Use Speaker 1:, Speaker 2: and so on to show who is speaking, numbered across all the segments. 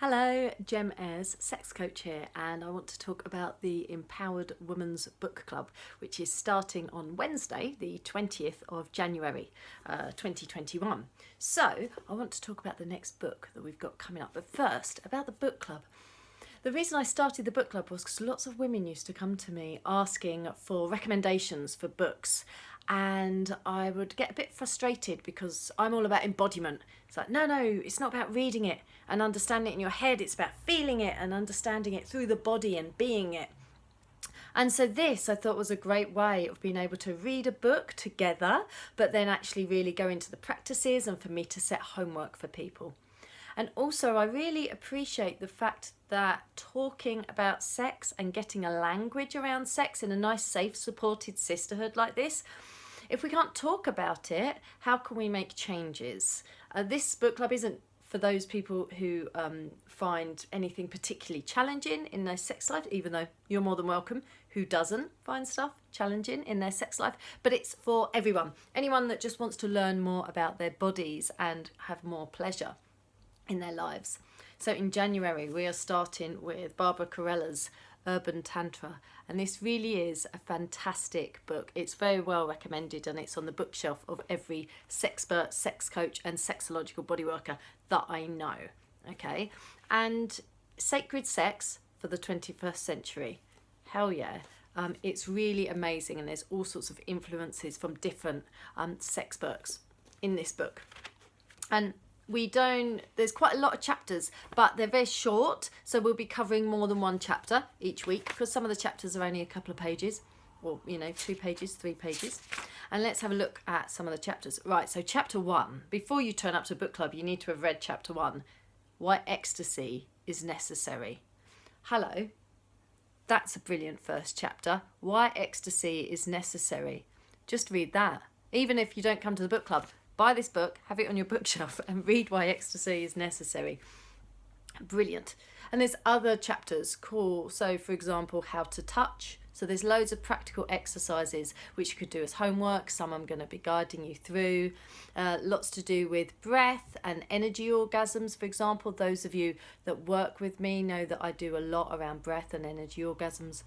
Speaker 1: Hello, Jem Ayres, sex coach here, and I want to talk about the Empowered Women's Book Club, which is starting on Wednesday, the 20th of January, 2021. So I want to talk about the next book that we've got coming up. But first, about the book club. The reason I started the book club was because lots of women used to come to me asking for recommendations for books, and I would get a bit frustrated because I'm all about embodiment. It's like, no, it's not about reading it and understanding it in your head, it's about feeling it and understanding it through the body and being it. And so this I thought was a great way of being able to read a book together, but then actually really go into the practices and for me to set homework for people. And also I really appreciate the fact that talking about sex and getting a language around sex in a nice, safe, supported sisterhood like this, if we can't talk about it, how can we make changes? This book club isn't for those people who find anything particularly challenging in their sex life, even though you're more than welcome, who doesn't find stuff challenging in their sex life, but it's for everyone. Anyone that just wants to learn more about their bodies and have more pleasure in their lives. So in January we are starting with Barbara Carelles' Urban Tantra, and this really is a fantastic book. It's very well recommended and it's on the bookshelf of every sexpert, sex coach and sexological bodyworker that I know. Okay, and sacred sex for the 21st century, hell yeah. It's really amazing, and there's all sorts of influences from different sex books in this book. And there's quite a lot of chapters, but they're very short, so we'll be covering more than one chapter each week because some of the chapters are only a couple of pages, or 2 pages, 3 pages. And let's have a look at some of the chapters. Right, so chapter 1, before you turn up to book club you need to have read chapter 1, why ecstasy is necessary. Hello, that's a brilliant first chapter. Why ecstasy is necessary. Just read that. Even if you don't come to the book club, buy this book, have it on your bookshelf and read why ecstasy is necessary. Brilliant. And there's other chapters cool. So for example, how to touch. So there's loads of practical exercises which you could do as homework. Some I'm going to be guiding you through. Lots to do with breath and energy orgasms. For example, those of you that work with me know that I do a lot around breath and energy orgasms.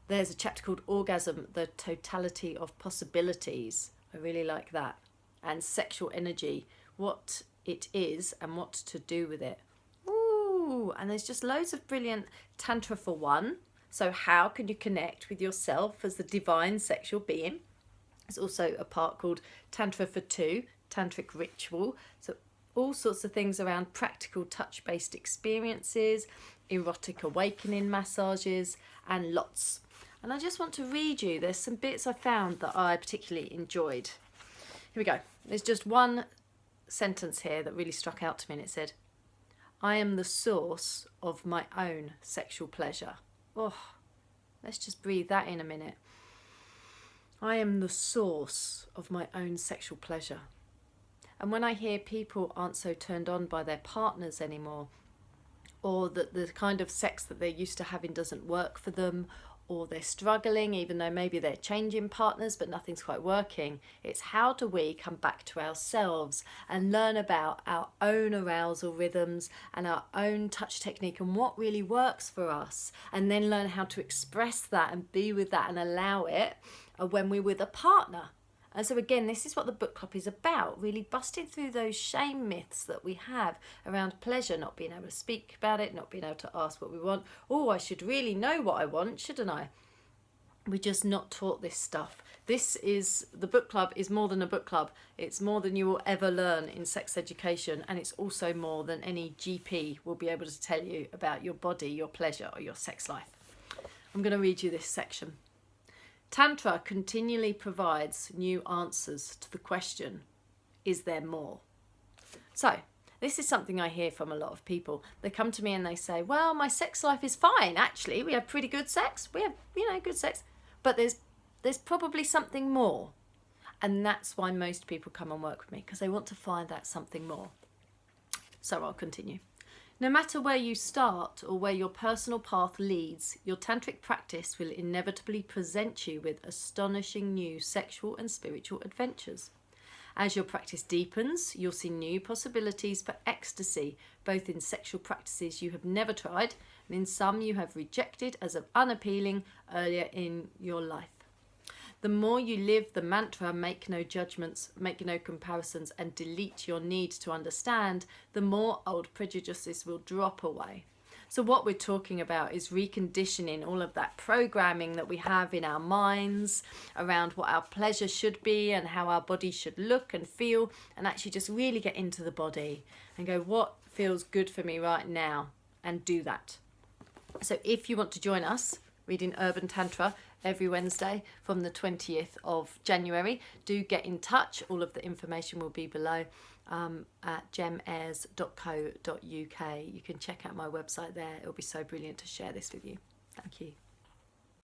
Speaker 1: There's a chapter called Orgasm, the Totality of Possibilities. I really like that. And sexual energy, what it is and what to do with it. Ooh, and there's just loads of brilliant Tantra for one. So how can you connect with yourself as the divine sexual being? There's also a part called Tantra for two, Tantric Ritual. So all sorts of things around practical touch-based experiences, erotic awakening massages, and lots. And I just want to read you, there's some bits I found that I particularly enjoyed. Here we go. There's just one sentence here that really struck out to me, and it said, I am the source of my own sexual pleasure. Oh, let's just breathe that in a minute. I am the source of my own sexual pleasure. And when I hear people aren't so turned on by their partners anymore, or that the kind of sex that they're used to having doesn't work for them, or they're struggling even though maybe they're changing partners but nothing's quite working, it's how do we come back to ourselves and learn about our own arousal rhythms and our own touch technique and what really works for us, and then learn how to express that and be with that and allow it when we're with a partner. And so again, this is what the book club is about, really busting through those shame myths that we have around pleasure, not being able to speak about it, not being able to ask what we want. Oh, I should really know what I want, shouldn't I? We're just not taught this stuff. The book club is more than a book club. It's more than you will ever learn in sex education, and it's also more than any GP will be able to tell you about your body, your pleasure, or your sex life. I'm going to read you this section. Tantra continually provides new answers to the question, is there more? So this is something I hear from a lot of people. They come to me and they say, well, my sex life is fine. Actually, we have pretty good sex. We have, good sex. But there's probably something more. And that's why most people come and work with me, because they want to find out something more. So I'll continue. No matter where you start or where your personal path leads, your tantric practice will inevitably present you with astonishing new sexual and spiritual adventures. As your practice deepens, you'll see new possibilities for ecstasy, both in sexual practices you have never tried and in some you have rejected as unappealing earlier in your life. The more you live the mantra, make no judgments, make no comparisons, and delete your need to understand, the more old prejudices will drop away. So what we're talking about is reconditioning all of that programming that we have in our minds around what our pleasure should be and how our body should look and feel, and actually just really get into the body and go, what feels good for me right now, and do that. So if you want to join us reading Urban Tantra every Wednesday from the 20th of January, do get in touch. All of the information will be below at gemayres.co.uk. You can check out my website there. It'll be so brilliant to share this with you. Thank you.